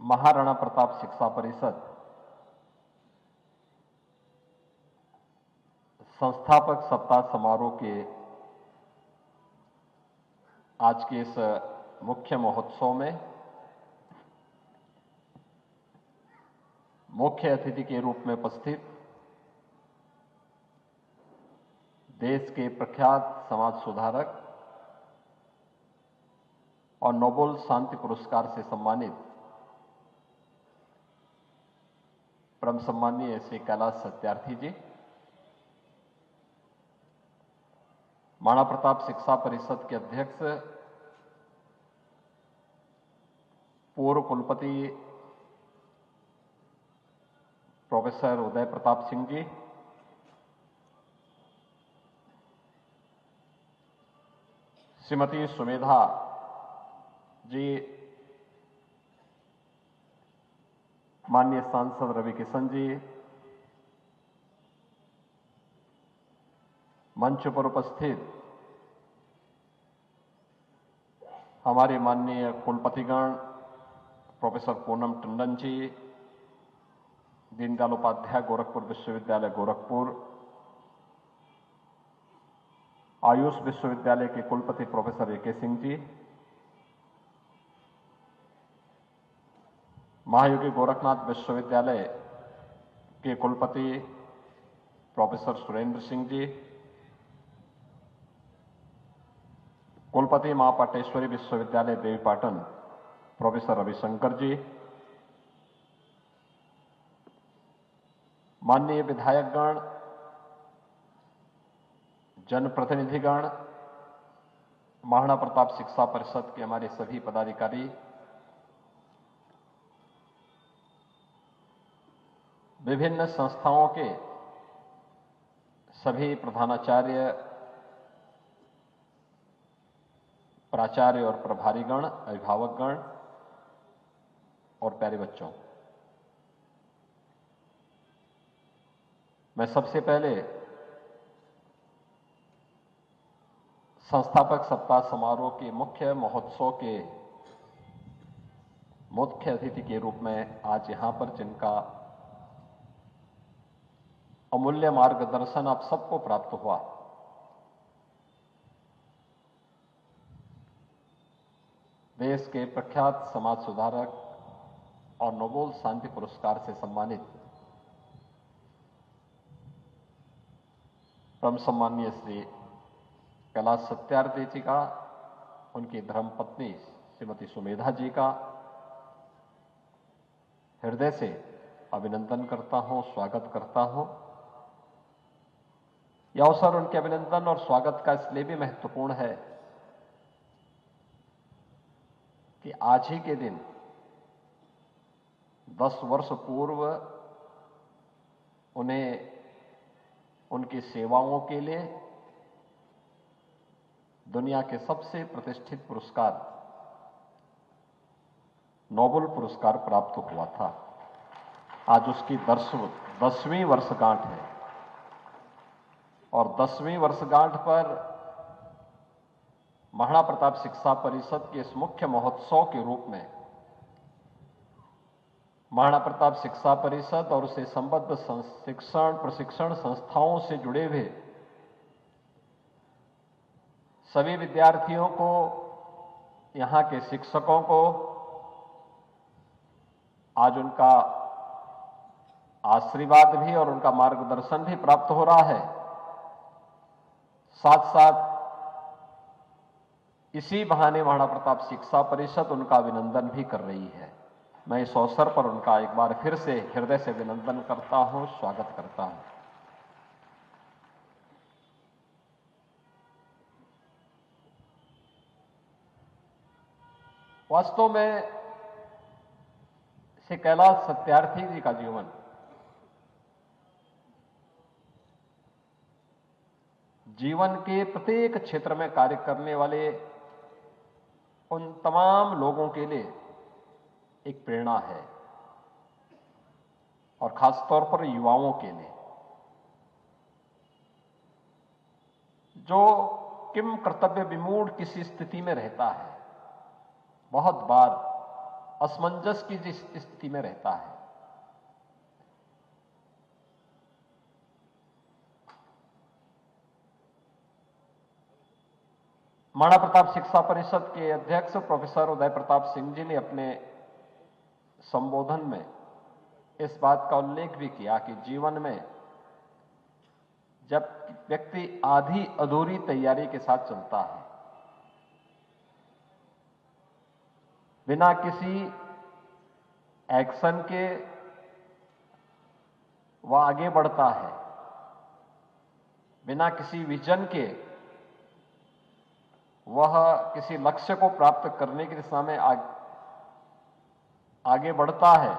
महाराणा प्रताप शिक्षा परिषद संस्थापक सप्ताह समारोह के आज के इस मुख्य महोत्सव में मुख्य अतिथि के रूप में उपस्थित देश के प्रख्यात समाज सुधारक और नोबेल शांति पुरस्कार से सम्मानित परम सम्माननीय श्री कैलाश सत्यार्थी जी, महाराणा प्रताप शिक्षा परिषद के अध्यक्ष पूर्व कुलपति प्रोफेसर उदय प्रताप सिंह जी, श्रीमती सुमेधा जी, माननीय सांसद रवि किशन जी, मंच पर उपस्थित हमारे माननीय कुलपतिगण प्रोफेसर पूनम टंडन जी, दीनदयाल उपाध्याय गोरखपुर विश्वविद्यालय गोरखपुर, आयुष विश्वविद्यालय के कुलपति प्रोफेसर ए के सिंह जी, महायोगी गोरखनाथ विश्वविद्यालय के कुलपति प्रोफेसर सुरेंद्र सिंह जी, कुलपति मां पाटेश्वरी विश्वविद्यालय देवीपाटन प्रोफेसर रविशंकर जी, माननीय विधायकगण, जनप्रतिनिधिगण, महाराणा प्रताप शिक्षा परिषद के हमारे सभी पदाधिकारी, विभिन्न संस्थाओं के सभी प्रधानाचार्य, प्राचार्य और प्रभारीगण, अभिभावकगण और प्यारे बच्चों, मैं सबसे पहले संस्थापक सप्ताह समारोह के मुख्य महोत्सव के मुख्य अतिथि के रूप में आज यहां पर जिनका अमूल्य मार्गदर्शन आप सबको प्राप्त हुआ, देश के प्रख्यात समाज सुधारक और नोबेल शांति पुरस्कार से सम्मानित परम सम्माननीय श्री कैलाश सत्यार्थी जी का, उनकी धर्मपत्नी श्रीमती सुमेधा जी का हृदय से अभिनंदन करता हूं, स्वागत करता हूं। यह अवसर उनके अभिनंदन और स्वागत का इसलिए भी महत्वपूर्ण है कि आज ही के दिन 10 वर्ष पूर्व उन्हें उनकी सेवाओं के लिए दुनिया के सबसे प्रतिष्ठित पुरस्कार नोबेल पुरस्कार प्राप्त हुआ था। आज उसकी 10वीं वर्षगांठ है और 10वीं वर्षगांठ पर महाराणा प्रताप शिक्षा परिषद के इस मुख्य महोत्सव के रूप में महाराणा प्रताप शिक्षा परिषद और उसे संबद्ध शिक्षण प्रशिक्षण संस्थाओं से जुड़े हुए सभी विद्यार्थियों को, यहां के शिक्षकों को आज उनका आशीर्वाद भी और उनका मार्गदर्शन भी प्राप्त हो रहा है। साथ साथ इसी बहाने महाराणा प्रताप शिक्षा परिषद उनका अभिनंदन भी कर रही है। मैं इस अवसर पर उनका एक बार फिर से हृदय से अभिनंदन करता हूं, स्वागत करता हूं। वास्तव में श्री कैलाश सत्यार्थी जी का जीवन जीवन के प्रत्येक क्षेत्र में कार्य करने वाले उन तमाम लोगों के लिए एक प्रेरणा है और खासतौर पर युवाओं के लिए, जो किम कर्तव्य विमूढ़ किसी स्थिति में रहता है। बहुत बार असमंजस की जिस स्थिति में रहता है। महाराणा प्रताप शिक्षा परिषद के अध्यक्ष प्रोफेसर उदय प्रताप सिंह जी ने अपने संबोधन में इस बात का उल्लेख भी किया कि जीवन में जब व्यक्ति आधी अधूरी तैयारी के साथ चलता है, बिना किसी एक्शन के वह आगे बढ़ता है, बिना किसी विजन के वह किसी लक्ष्य को प्राप्त करने की दिशा में आगे बढ़ता है,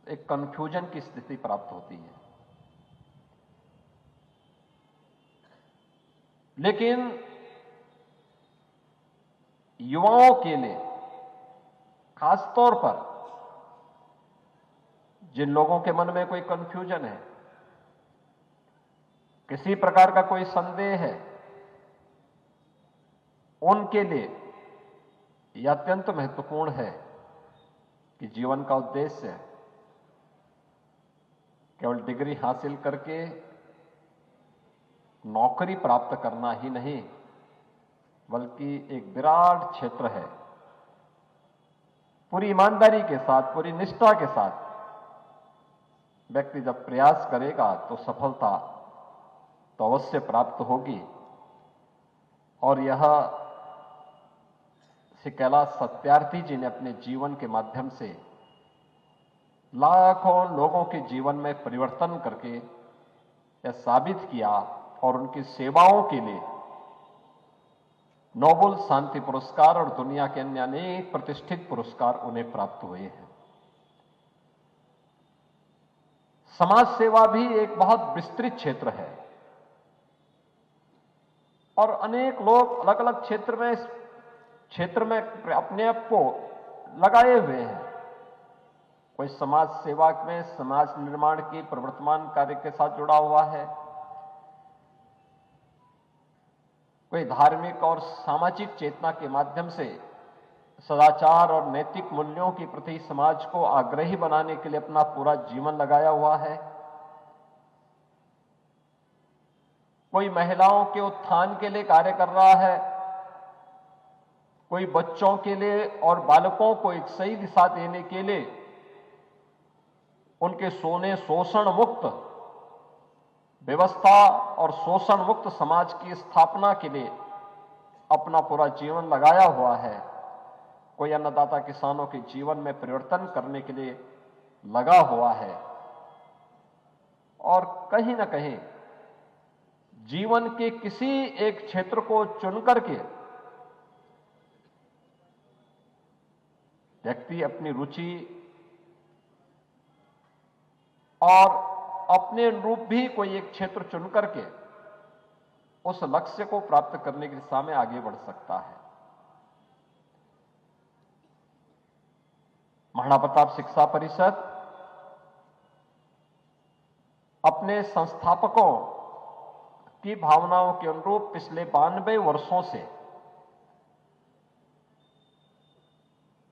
एक कंफ्यूजन की स्थिति प्राप्त होती है। लेकिन युवाओं के लिए खासतौर पर जिन लोगों के मन में कोई कंफ्यूजन है, किसी प्रकार का कोई संदेह है, उनके लिए यह अत्यंत महत्वपूर्ण है कि जीवन का उद्देश्य केवल डिग्री हासिल करके नौकरी प्राप्त करना ही नहीं, बल्कि एक विराट क्षेत्र है। पूरी ईमानदारी के साथ, पूरी निष्ठा के साथ व्यक्ति जब प्रयास करेगा तो सफलता तो अवश्य प्राप्त होगी। और यह श्री कैलाश सत्यार्थी जी ने अपने जीवन के माध्यम से लाखों लोगों के जीवन में परिवर्तन करके यह साबित किया और उनकी सेवाओं के लिए नोबेल शांति पुरस्कार और दुनिया के अन्य अनेक प्रतिष्ठित पुरस्कार उन्हें प्राप्त हुए हैं। समाज सेवा भी एक बहुत विस्तृत क्षेत्र है और अनेक लोग अलग अलग क्षेत्र में अपने आप को लगाए हुए हैं। कोई समाज सेवा में, समाज निर्माण की प्रवर्तमान कार्य के साथ जुड़ा हुआ है, कोई धार्मिक और सामाजिक चेतना के माध्यम से सदाचार और नैतिक मूल्यों के प्रति समाज को आग्रही बनाने के लिए अपना पूरा जीवन लगाया हुआ है, कोई महिलाओं के उत्थान के लिए कार्य कर रहा है, कोई बच्चों के लिए और बालकों को एक सही दिशा देने के लिए उनके शोषण मुक्त व्यवस्था और शोषण मुक्त समाज की स्थापना के लिए अपना पूरा जीवन लगाया हुआ है, कोई अन्नदाता किसानों के जीवन में परिवर्तन करने के लिए लगा हुआ है और कहीं ना कहीं जीवन के किसी एक क्षेत्र को चुनकर के व्यक्ति अपनी रुचि और अपने अनुरूप भी कोई एक क्षेत्र चुन करके उस लक्ष्य को प्राप्त करने की दिशा में आगे बढ़ सकता है। महाराणा प्रताप शिक्षा परिषद अपने संस्थापकों की भावनाओं के अनुरूप पिछले 92 वर्षों से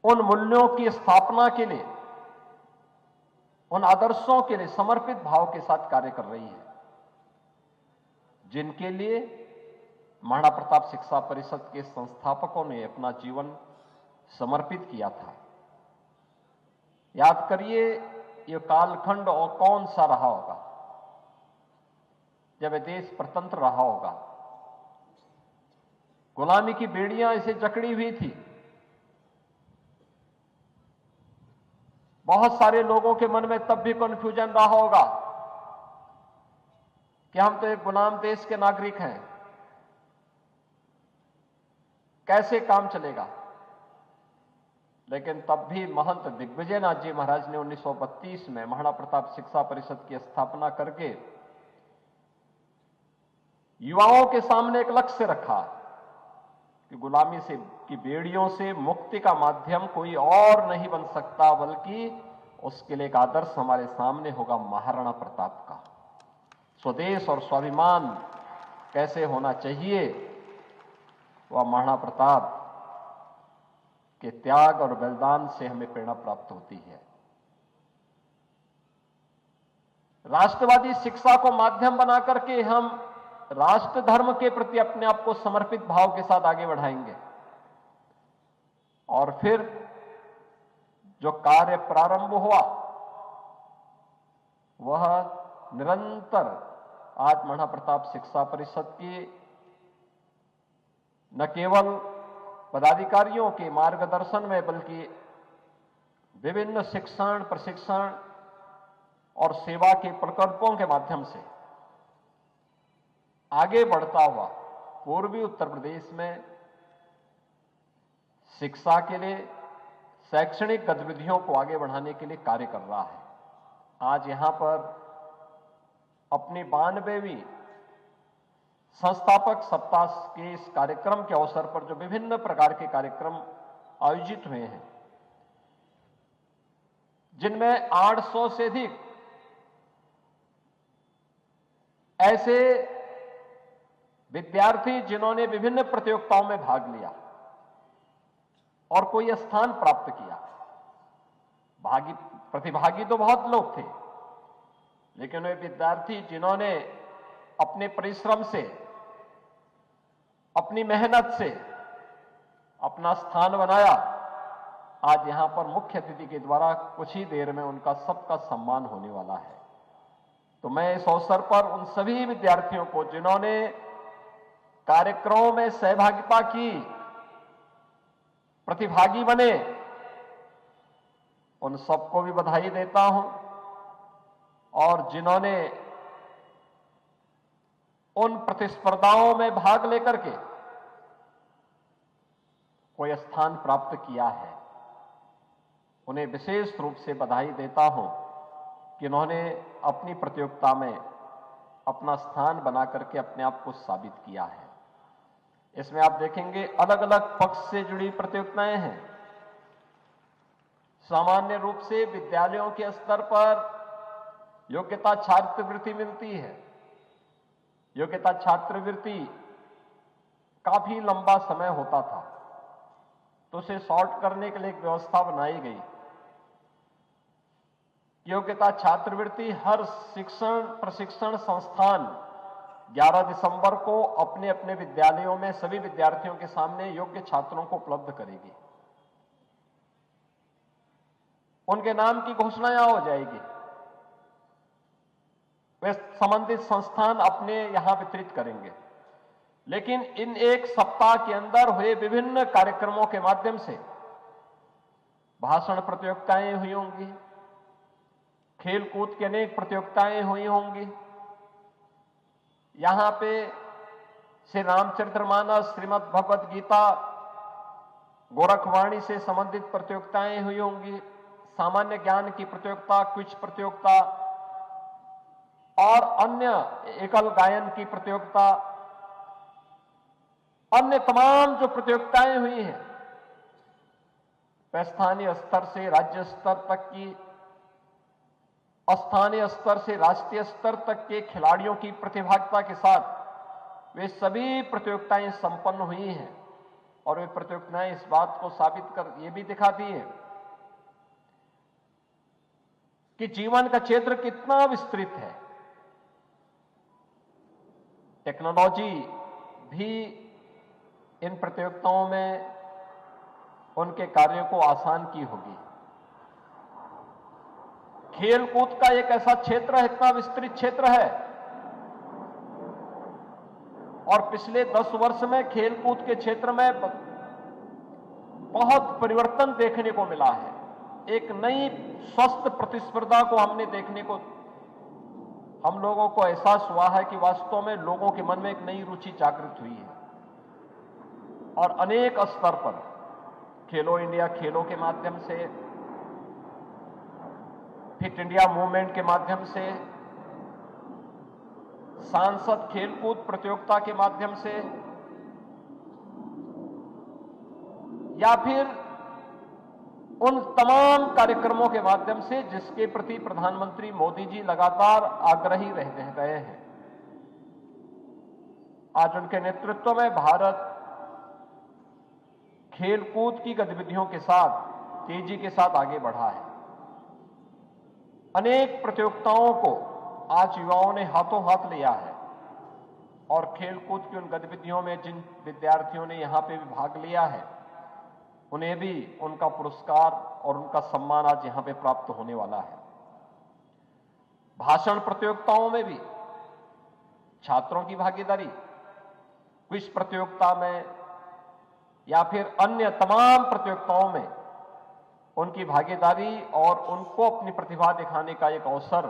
उन मूल्यों की स्थापना के लिए, उन आदर्शों के लिए समर्पित भाव के साथ कार्य कर रही है, जिनके लिए महाराणा प्रताप शिक्षा परिषद के संस्थापकों ने अपना जीवन समर्पित किया था। याद करिए, ये कालखंड और कौन सा रहा होगा जब देश स्वतंत्र रहा होगा। गुलामी की बेड़ियां इसे जकड़ी हुई थी। बहुत सारे लोगों के मन में तब भी कंफ्यूजन रहा होगा कि हम तो एक गुलाम देश के नागरिक हैं, कैसे काम चलेगा। लेकिन तब भी महंत दिग्विजयनाथ जी महाराज ने 1932 में महाराणा प्रताप शिक्षा परिषद की स्थापना करके युवाओं के सामने एक लक्ष्य रखा कि गुलामी से की बेड़ियों से मुक्ति का माध्यम कोई और नहीं बन सकता, बल्कि उसके लिए एक आदर्श हमारे सामने होगा महाराणा प्रताप का। स्वदेश और स्वाभिमान कैसे होना चाहिए, वह महाराणा प्रताप के त्याग और बलिदान से हमें प्रेरणा प्राप्त होती है। राष्ट्रवादी शिक्षा को माध्यम बनाकर के हम राष्ट्र धर्म के प्रति अपने आप को समर्पित भाव के साथ आगे बढ़ाएंगे और फिर जो कार्य प्रारंभ हुआ वह निरंतर आज महाप्रताप शिक्षा परिषद की न केवल पदाधिकारियों के मार्गदर्शन में बल्कि विभिन्न शिक्षण, प्रशिक्षण और सेवा के प्रकल्पों के माध्यम से आगे बढ़ता हुआ पूर्वी उत्तर प्रदेश में शिक्षा के लिए, शैक्षणिक गतिविधियों को आगे बढ़ाने के लिए कार्य कर रहा है। आज यहां पर अपनी 92वीं संस्थापक सप्ताह के इस कार्यक्रम के अवसर पर जो विभिन्न प्रकार के कार्यक्रम आयोजित हुए हैं, जिनमें 800 से अधिक ऐसे विद्यार्थी जिन्होंने विभिन्न प्रतियोगिताओं में भाग लिया और कोई स्थान प्राप्त किया। प्रतिभागी तो बहुत लोग थे, लेकिन वे विद्यार्थी जिन्होंने अपने परिश्रम से, अपनी मेहनत से अपना स्थान बनाया, आज यहां पर मुख्य अतिथि के द्वारा कुछ ही देर में उनका सबका सम्मान होने वाला है। तो मैं इस अवसर पर उन सभी विद्यार्थियों को जिन्होंने कार्यक्रमों में सहभागिता की, प्रतिभागी बने, उन सबको भी बधाई देता हूं और जिन्होंने उन प्रतिस्पर्धाओं में भाग लेकर के कोई स्थान प्राप्त किया है, उन्हें विशेष रूप से बधाई देता हूं कि उन्होंने अपनी प्रतियोगिता में अपना स्थान बना करके अपने आप को साबित किया है। इसमें आप देखेंगे अलग अलग पक्ष से जुड़ी प्रतियोगिताएं हैं। सामान्य रूप से विद्यालयों के स्तर पर योग्यता छात्रवृत्ति मिलती है। योग्यता छात्रवृत्ति काफी लंबा समय होता था, तो उसे शॉर्ट करने के लिए एक व्यवस्था बनाई गई। योग्यता छात्रवृत्ति हर शिक्षण प्रशिक्षण संस्थान 11 दिसंबर को अपने अपने विद्यालयों में सभी विद्यार्थियों के सामने योग्य छात्रों को उपलब्ध करेगी। उनके नाम की घोषणा यहां हो जाएगी, वे संबंधित संस्थान अपने यहां वितरित करेंगे। लेकिन इन एक सप्ताह के अंदर हुए विभिन्न कार्यक्रमों के माध्यम से भाषण प्रतियोगिताएं हुई होंगी, खेलकूद की अनेक प्रतियोगिताएं हुई होंगी, यहां पे श्री रामचरितमानस, श्रीमद् भगवद गीता, गोरखवाणी से संबंधित प्रतियोगिताएं हुई होंगी, सामान्य ज्ञान की प्रतियोगिता, क्विज प्रतियोगिता और अन्य एकल गायन की प्रतियोगिता, अन्य तमाम जो प्रतियोगिताएं हुई हैं, वह स्थानीय स्तर से राज्य स्तर तक की, स्थानीय स्तर से राष्ट्रीय स्तर तक के खिलाड़ियों की प्रतिभागिता के साथ वे सभी प्रतियोगिताएं संपन्न हुई हैं। और वे प्रतियोगिताएं इस बात को साबित कर ये भी दिखाती हैं कि जीवन का क्षेत्र कितना विस्तृत है। टेक्नोलॉजी भी इन प्रतियोगिताओं में उनके कार्यों को आसान की होगी। खेलकूद का एक ऐसा क्षेत्र है, इतना विस्तृत क्षेत्र है, और पिछले 10 वर्ष में खेलकूद के क्षेत्र में बहुत परिवर्तन देखने को मिला है। एक नई स्वस्थ प्रतिस्पर्धा को हमने देखने को, हम लोगों को एहसास हुआ है कि वास्तव में लोगों के मन में एक नई रुचि जागृत हुई है। और अनेक स्तर पर खेलो इंडिया खेलों के माध्यम से, फिट इंडिया मूवमेंट के माध्यम से, सांसद खेलकूद प्रतियोगिता के माध्यम से, या फिर उन तमाम कार्यक्रमों के माध्यम से जिसके प्रति प्रधानमंत्री मोदी जी लगातार आग्रही रह गए हैं। आज उनके नेतृत्व में भारत खेलकूद की गतिविधियों के साथ तेजी के साथ आगे बढ़ा है। अनेक प्रतियोगिताओं को आज युवाओं ने हाथों हाथ लिया है और खेलकूद की उन गतिविधियों में जिन विद्यार्थियों ने यहां पे भी भाग लिया है, उन्हें भी उनका पुरस्कार और उनका सम्मान आज यहां पे प्राप्त होने वाला है। भाषण प्रतियोगिताओं में भी छात्रों की भागीदारी, क्विज प्रतियोगिता में या फिर अन्य तमाम प्रतियोगिताओं में उनकी भागीदारी और उनको अपनी प्रतिभा दिखाने का एक अवसर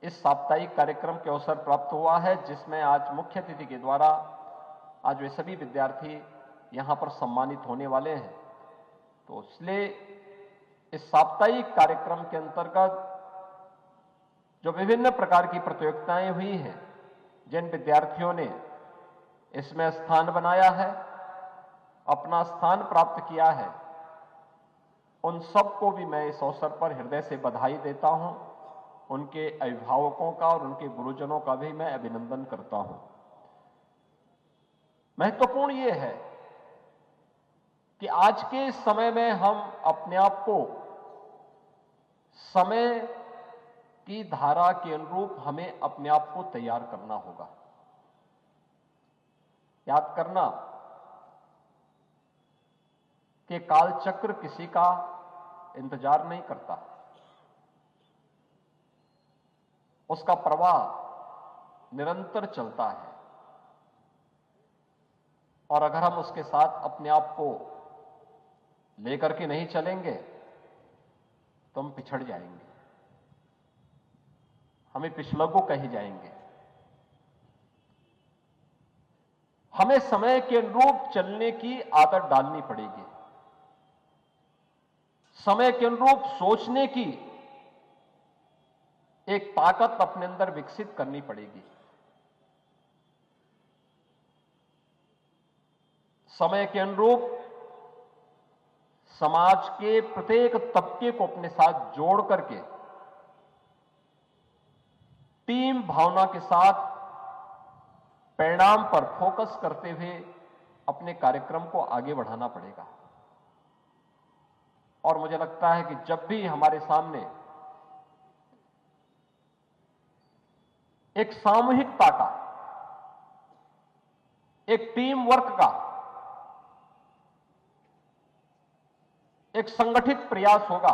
इस साप्ताहिक कार्यक्रम के अवसर प्राप्त हुआ है, जिसमें आज मुख्य अतिथि के द्वारा आज वे सभी विद्यार्थी यहां पर सम्मानित होने वाले हैं। तो इसलिए इस साप्ताहिक कार्यक्रम के अंतर्गत जो विभिन्न प्रकार की प्रतियोगिताएं हुई हैं, जिन विद्यार्थियों ने इसमें स्थान बनाया है, अपना स्थान प्राप्त किया है, उन सबको भी मैं इस अवसर पर हृदय से बधाई देता हूं। उनके अभिभावकों का और उनके गुरुजनों का भी मैं अभिनंदन करता हूं। महत्वपूर्ण यह है कि आज के समय में हम अपने आप को समय की धारा के अनुरूप हमें अपने आप को तैयार करना होगा। याद करना कि कालचक्र किसी का इंतजार नहीं करता, उसका प्रवाह निरंतर चलता है और अगर हम उसके साथ अपने आप को लेकर के नहीं चलेंगे तो हम पिछड़ जाएंगे, हमें पिछलगो कहे जाएंगे। हमें समय के अनुरूप चलने की आदत डालनी पड़ेगी, समय के अनुरूप सोचने की एक ताकत अपने अंदर विकसित करनी पड़ेगी। समय के अनुरूप समाज के प्रत्येक तबके को अपने साथ जोड़ करके टीम भावना के साथ परिणाम पर फोकस करते हुए अपने कार्यक्रम को आगे बढ़ाना पड़ेगा। और मुझे लगता है कि जब भी हमारे सामने एक सामूहिकता का, एक टीम वर्क का, एक संगठित प्रयास होगा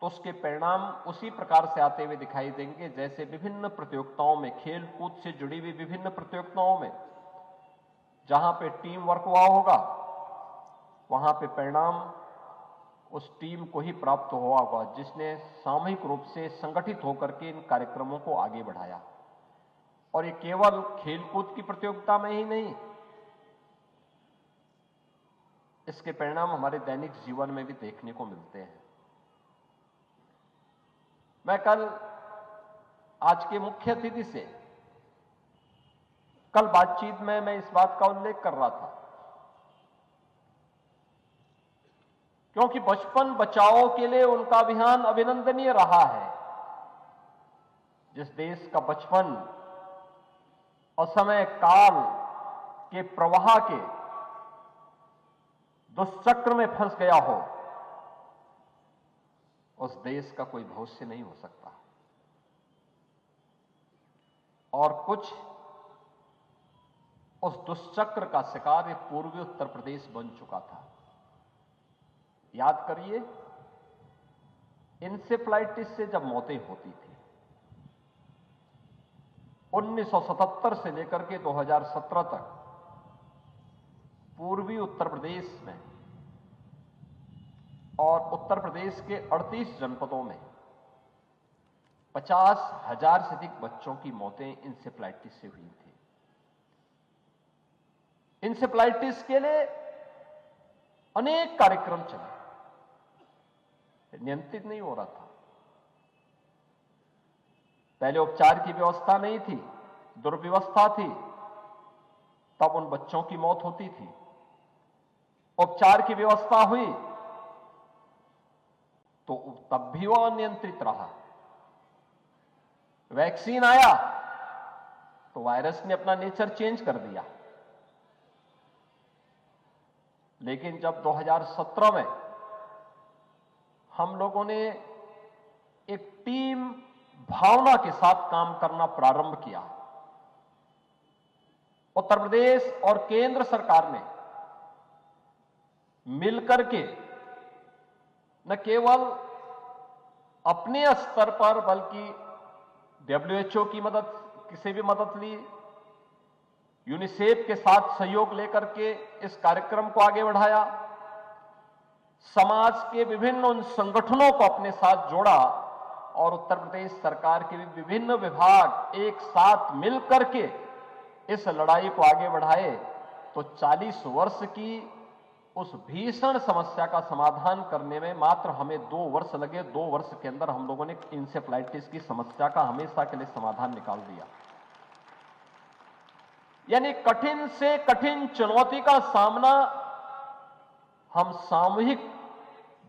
तो उसके परिणाम उसी प्रकार से आते हुए दिखाई देंगे जैसे विभिन्न प्रतियोगिताओं में, खेल कूद से जुड़ी हुई विभिन्न प्रतियोगिताओं में जहां पे टीम वर्क हुआ होगा, वहां पे परिणाम उस टीम को ही प्राप्त हुआ होगा जिसने सामूहिक रूप से संगठित होकर के इन कार्यक्रमों को आगे बढ़ाया। और ये केवल खेलकूद की प्रतियोगिता में ही नहीं, इसके परिणाम हमारे दैनिक जीवन में भी देखने को मिलते हैं। मैं कल आज के मुख्य अतिथि से कल बातचीत में मैं इस बात का उल्लेख कर रहा था, क्योंकि बचपन बचाओ के लिए उनका अभियान अभिनंदनीय रहा है। जिस देश का बचपन असमय काल के प्रवाह के दुष्चक्र में फंस गया हो, उस देश का कोई भविष्य नहीं हो सकता। और कुछ उस दुष्चक्र का शिकार पूर्वी उत्तर प्रदेश बन चुका था। याद करिए, इंसेफ्लाइटिस से जब मौतें होती थी 1977 से लेकर के 2017 तक पूर्वी उत्तर प्रदेश में और उत्तर प्रदेश के 38 जनपदों में 50,000 से अधिक बच्चों की मौतें इंसेफ्लाइटिस से हुई थी। इंसेफ्लाइटिस के लिए अनेक कार्यक्रम चले, नियंत्रित नहीं हो रहा था। पहले उपचार की व्यवस्था नहीं थी, दुर्व्यवस्था थी, तब उन बच्चों की मौत होती थी। उपचार की व्यवस्था हुई तो तब भी वह अनियंत्रित रहा। वैक्सीन आया तो वायरस ने अपना नेचर चेंज कर दिया। लेकिन जब 2017 में हम लोगों ने एक टीम भावना के साथ काम करना प्रारंभ किया, उत्तर प्रदेश और केंद्र सरकार ने मिलकर के न केवल अपने स्तर पर बल्कि WHO की मदद से भी मदद ली, यूनिसेफ के साथ सहयोग लेकर के इस कार्यक्रम को आगे बढ़ाया, समाज के विभिन्न उन संगठनों को अपने साथ जोड़ा और उत्तर प्रदेश सरकार के भी विभिन्न विभाग एक साथ मिलकर के इस लड़ाई को आगे बढ़ाए। तो 40 वर्ष की उस भीषण समस्या का समाधान करने में मात्र हमें 2 वर्ष लगे। 2 वर्ष के अंदर हम लोगों ने इंसेफ्लाइटिस की समस्या का हमेशा के लिए समाधान निकाल दिया। यानी कठिन से कठिन चुनौती का सामना हम सामूहिक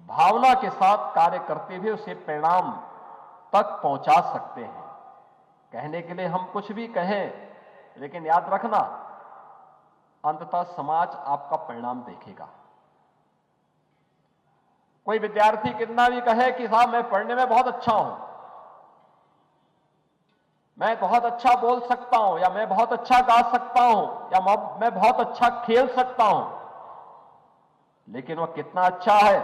भावना के साथ कार्य करते हुए उसे परिणाम तक पहुंचा सकते हैं। कहने के लिए हम कुछ भी कहें, लेकिन याद रखना, अंततः समाज आपका परिणाम देखेगा। कोई विद्यार्थी कितना भी कहे कि साहब मैं पढ़ने में बहुत अच्छा हूं, मैं बहुत अच्छा बोल सकता हूं, या मैं बहुत अच्छा गा सकता हूं, या मैं बहुत अच्छा खेल सकता हूं, लेकिन वह कितना अच्छा है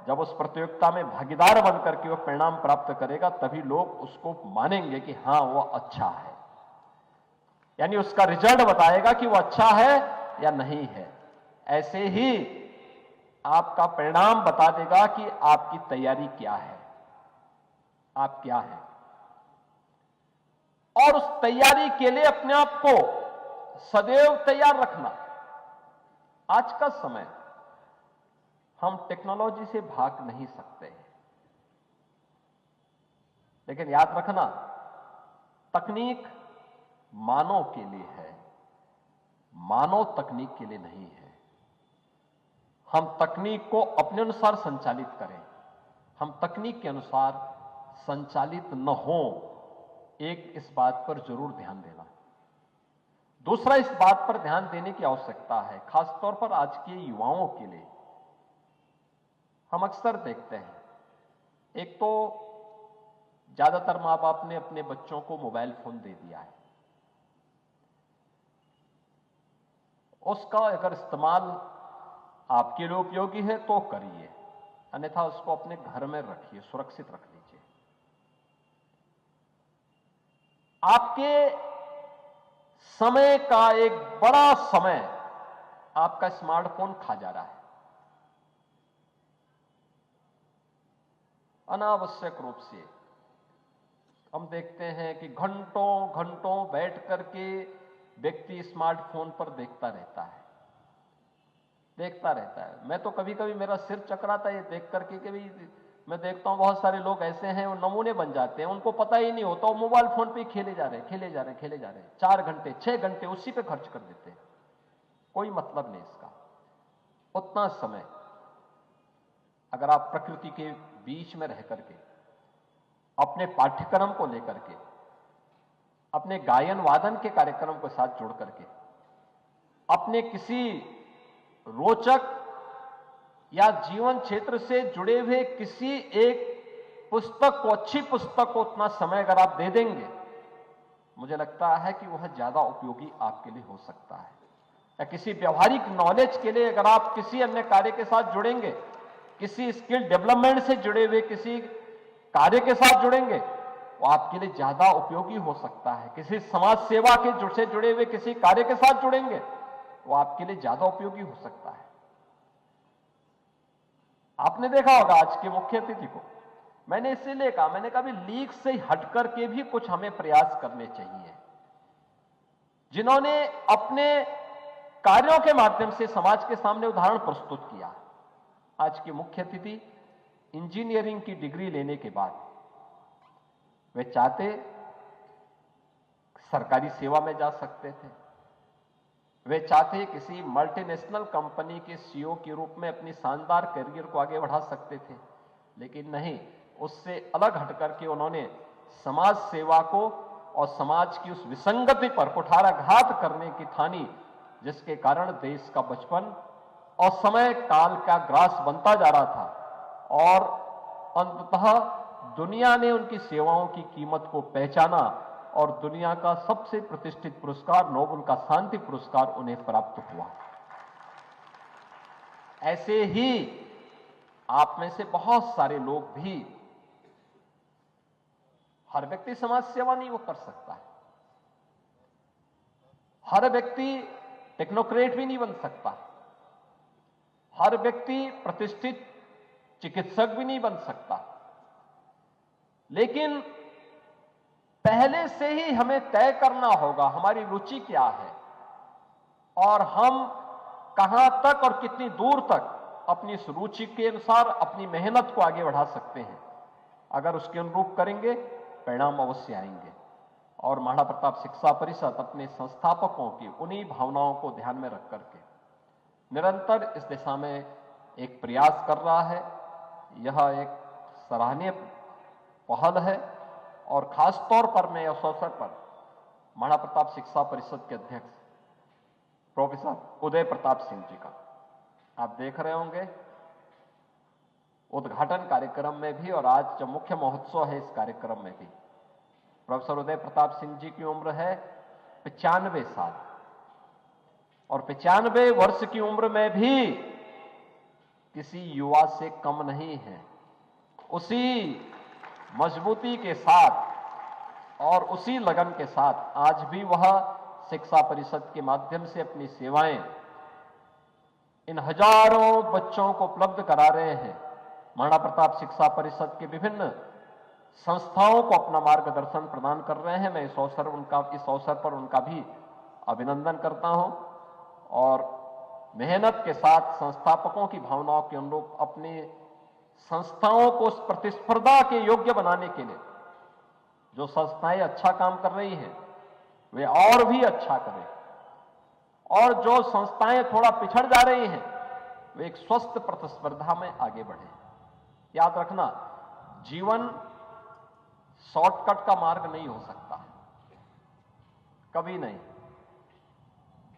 जब उस प्रतियोगिता में भागीदार बनकर के वह परिणाम प्राप्त करेगा, तभी लोग उसको मानेंगे कि हां वह अच्छा है। यानी उसका रिजल्ट बताएगा कि वह अच्छा है या नहीं है। ऐसे ही आपका परिणाम बता देगा कि आपकी तैयारी क्या है, आप क्या हैं। और उस तैयारी के लिए अपने आप को सदैव तैयार रखना। आज का समय, हम टेक्नोलॉजी से भाग नहीं सकते, लेकिन याद रखना, तकनीक मानव के लिए है, मानव तकनीक के लिए नहीं है। हम तकनीक को अपने अनुसार संचालित करें, हम तकनीक के अनुसार संचालित न हो, एक इस बात पर जरूर ध्यान देना। दूसरा, इस बात पर ध्यान देने की आवश्यकता है, खासतौर पर आज के युवाओं के लिए। हम अक्सर देखते हैं, एक तो ज्यादातर मां बाप ने अपने बच्चों को मोबाइल फोन दे दिया है। उसका अगर इस्तेमाल आपके लिए उपयोगी है तो करिए, अन्यथा उसको अपने घर में रखिए, सुरक्षित रख लीजिए। आपके समय का एक बड़ा समय आपका स्मार्टफोन खा जा रहा है। अनावश्यक रूप से हम देखते हैं कि घंटों घंटों बैठ करके व्यक्ति स्मार्टफोन पर देखता रहता है। मैं तो कभी कभी मेरा सिर चकराता है ये देख करके कि भाई, मैं देखता हूं बहुत सारे लोग ऐसे हैं, वो नमूने बन जाते हैं, उनको पता ही नहीं होता, वो मोबाइल फोन पे खेले जा रहे हैं 4 घंटे 6 घंटे उसी पे खर्च कर देते हैं। कोई मतलब नहीं इसका। उतना समय अगर आप प्रकृति के बीच में रह करके, अपने पाठ्यक्रम को लेकर के, अपने गायन वादन के कार्यक्रम के साथ जुड़ करके, अपने किसी रोचक या जीवन क्षेत्र से जुड़े हुए किसी एक पुस्तक को, अच्छी पुस्तक को उतना समय अगर आप दे देंगे, मुझे लगता है कि वह ज्यादा उपयोगी आपके लिए हो सकता है। या किसी व्यवहारिक नॉलेज के लिए अगर आप किसी अन्य कार्य के साथ जुड़ेंगे, किसी स्किल डेवलपमेंट से जुड़े हुए किसी कार्य के साथ जुड़ेंगे, वो आपके लिए ज्यादा उपयोगी हो सकता है। किसी समाज सेवा के से जुड़े हुए किसी कार्य के साथ जुड़ेंगे, वो आपके लिए ज्यादा उपयोगी हो सकता है। आपने देखा होगा आज के मुख्य अतिथि को, मैंने इसीलिए कहा, मैंने कहा लीक से हट करके भी कुछ हमें प्रयास करने चाहिए, जिन्होंने अपने कार्यों के माध्यम से समाज के सामने उदाहरण प्रस्तुत किया। आज के मुख्य अतिथि इंजीनियरिंग की डिग्री लेने के बाद वे चाहते सरकारी सेवा में जा सकते थे, वे चाहते किसी मल्टीनेशनल कंपनी के सीईओ के रूप में अपनी शानदार करियर को आगे बढ़ा सकते थे, लेकिन नहीं, उससे अलग हटकर के उन्होंने समाज सेवा को और समाज की उस विसंगति पर कुठाराघात करने की ठानी, जिसके कारण देश का बचपन और समय काल का ग्रास बनता जा रहा था और अंततः दुनिया ने उनकी सेवाओं की कीमत को पहचाना और दुनिया का सबसे प्रतिष्ठित पुरस्कार नोबेल का शांति पुरस्कार उन्हें प्राप्त हुआ। ऐसे ही आप में से बहुत सारे लोग भी, हर व्यक्ति समाज सेवा नहीं वो कर सकता है, हर व्यक्ति टेक्नोक्रेट भी नहीं बन सकता, हर व्यक्ति प्रतिष्ठित चिकित्सक भी नहीं बन सकता, लेकिन पहले से ही हमें तय करना होगा हमारी रुचि क्या है और हम कहां तक और कितनी दूर तक अपनी इस रुचि के अनुसार अपनी मेहनत को आगे बढ़ा सकते हैं। अगर उसके अनुरूप करेंगे परिणाम अवश्य आएंगे। और महाराणा प्रताप शिक्षा परिषद अपने संस्थापकों की उन्हीं भावनाओं को ध्यान में रख करके निरंतर इस दिशा में एक प्रयास कर रहा है। यह एक सराहनीय पहल है और खास तौर पर मैं इस अवसर पर महाराणा प्रताप शिक्षा परिषद के अध्यक्ष प्रोफेसर उदय प्रताप सिंह जी का, आप देख रहे होंगे उद्घाटन कार्यक्रम में भी और आज जब मुख्य महोत्सव है इस कार्यक्रम में भी प्रोफेसर उदय प्रताप सिंह जी की उम्र है 95 साल और 95 वर्ष की उम्र में भी किसी युवा से कम नहीं है। उसी मजबूती के साथ और उसी लगन के साथ आज भी वह शिक्षा परिषद के माध्यम से अपनी सेवाएं इन हजारों बच्चों को उपलब्ध करा रहे हैं। महाराणा प्रताप शिक्षा परिषद के विभिन्न संस्थाओं को अपना मार्गदर्शन प्रदान कर रहे हैं। मैं इस अवसर पर उनका भी अभिनंदन करता हूं और मेहनत के साथ संस्थापकों की भावनाओं के अनुरूप अपनी संस्थाओं को उस प्रतिस्पर्धा के योग्य बनाने के लिए जो संस्थाएं अच्छा काम कर रही हैं वे और भी अच्छा करें और जो संस्थाएं थोड़ा पिछड़ जा रही हैं वे एक स्वस्थ प्रतिस्पर्धा में आगे बढ़े। याद रखना, जीवन शॉर्टकट का मार्ग नहीं हो सकता, कभी नहीं।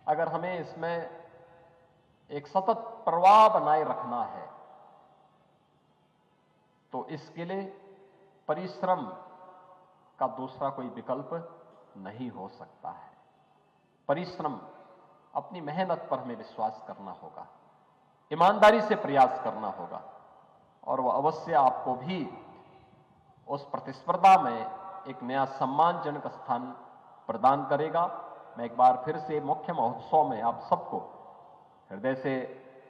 अगर हमें इसमें एक सतत प्रवाह बनाए रखना है तो इसके लिए परिश्रम का दूसरा कोई विकल्प नहीं हो सकता है। परिश्रम, अपनी मेहनत पर हमें विश्वास करना होगा, ईमानदारी से प्रयास करना होगा और वह अवश्य आपको भी उस प्रतिस्पर्धा में एक नया सम्मानजनक स्थान प्रदान करेगा। मैं एक बार फिर से मुख्य महोत्सव में आप सबको हृदय से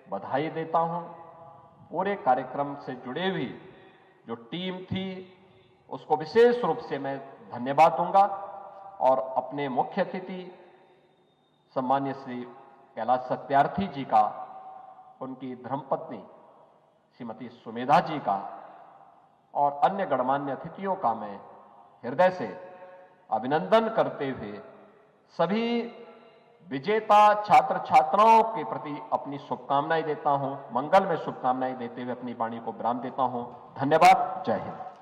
बधाई देता हूं। पूरे कार्यक्रम से जुड़े हुई जो टीम थी उसको विशेष रूप से मैं धन्यवाद दूंगा और अपने मुख्य अतिथि सम्मान्य श्री कैलाश सत्यार्थी जी का, उनकी धर्मपत्नी श्रीमती सुमेधा जी का और अन्य गणमान्य अतिथियों का मैं हृदय से अभिनंदन करते हुए सभी विजेता छात्र छात्राओं के प्रति अपनी शुभकामनाएं देता हूं, मंगल में शुभकामनाएं देते हुए अपनी वाणी को विराम देता हूं। धन्यवाद। जय हिंद।